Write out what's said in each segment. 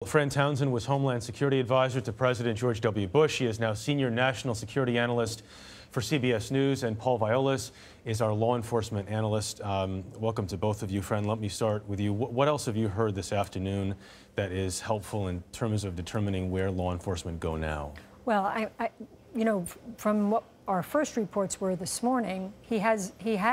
Fran Townsend was Homeland Security Advisor to President George W. Bush. He is now Senior National Security Analyst for CBS News, and Paul Viollis is our law enforcement analyst. Welcome to both of you. Fran, let me start with you. What else have you heard this afternoon that is helpful in terms of determining where law enforcement go now? Well, you know, from what our first reports were this morning, he had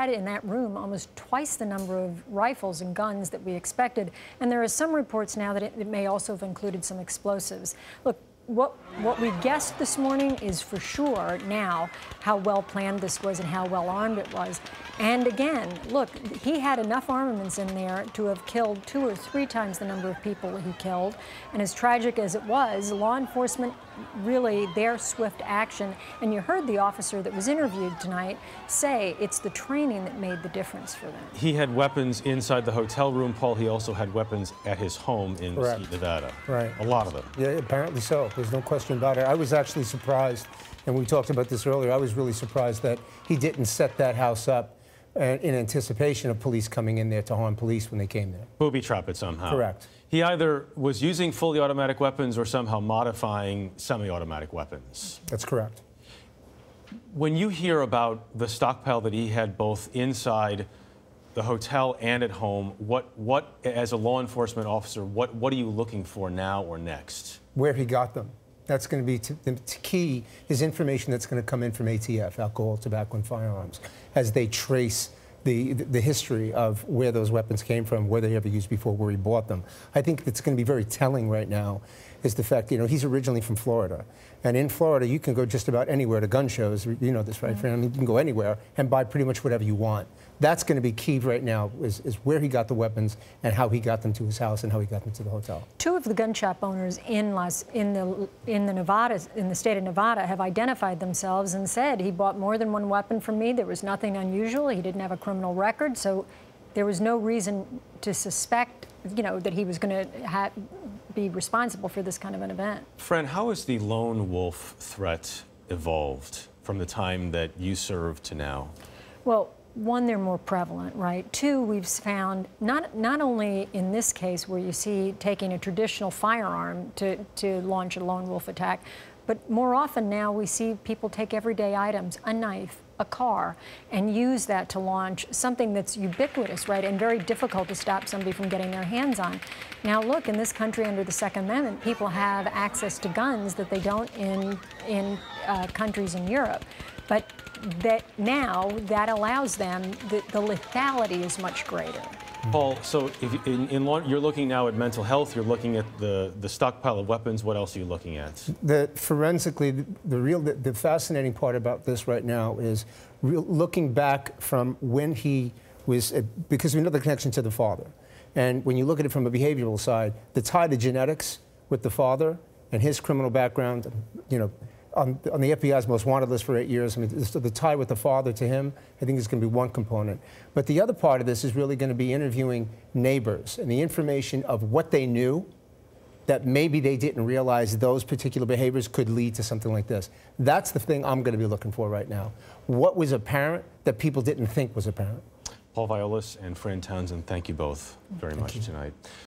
in that room almost twice the number of rifles and guns that we expected. And there are some reports now that it may also have included some explosives. Look, what we guessed this morning is for sure now how well planned this was and how well armed it was. And again, look, he had enough armaments in there to have killed 2 or 3 times the number of people he killed. And as tragic as it was, law enforcement really, their swift action. And you heard the officer that was interviewed tonight say it's the training that made the difference for them. He had weapons inside the hotel room, Paul. He also had weapons at his home in Correct. Nevada. Right. A lot of them. Yeah, apparently so. There's no question about it. I was actually surprised, and we talked about this earlier, I was really surprised that he didn't set that house up in anticipation of police coming in there to harm police when they came there. Booby trap it somehow. Correct. He either was using fully automatic weapons or somehow modifying semi-automatic weapons. That's correct. When you hear about the stockpile that he had both inside the hotel and at home, what as a law enforcement officer, what are you looking for now or next? Where he got them. That's going to be the key is information that's going to come in from ATF, alcohol, tobacco, and firearms, as they trace the history of where those weapons came from, where they ever used before, where he bought them. I think it's going to be very telling right now is the fact, you know, he's originally from Florida. And in Florida, you can go just about anywhere to gun shows. You know this, right, Fran? I mean, you can go anywhere and buy pretty much whatever you want. That's going to be key right now is where he got the weapons and how he got them to his house and how he got them to the hotel. 2 of the gun shop owners in the state of Nevada have identified themselves and said he bought more than 1 weapon from me. There was nothing unusual. He didn't have a criminal record, so there was no reason to suspect, you know, that he was going to be responsible for this kind of an event. Fran, how has the lone wolf threat evolved from the time that you served to now? Well, 1, they're more prevalent, right? 2, we've found not only in this case where you see taking a traditional firearm to launch a lone wolf attack, but more often now we see people take everyday items, a knife, a car, and use that to launch something that's ubiquitous, right, and very difficult to stop somebody from getting their hands on. Now, look, in this country under the Second Amendment, people have access to guns that they don't in countries in Europe. But that now that allows them, the lethality is much greater. Paul, so if you're looking now at mental health, you're looking at the stockpile of weapons. What else are you looking at? Forensically, the fascinating part about this right now is looking back from when he was, because we know the connection to the father. And when you look at it from a behavioral side, the tie to genetics with the father and his criminal background, you know, on the FBI's most wanted list for 8 years. I mean, the tie with the father to him, I think is going to be one component. But the other part of this is really going to be interviewing neighbors and the information of what they knew that maybe they didn't realize those particular behaviors could lead to something like this. That's the thing I'm going to be looking for right now. What was apparent that people didn't think was apparent? Paul Viollis and Fran Townsend, thank you both very much tonight.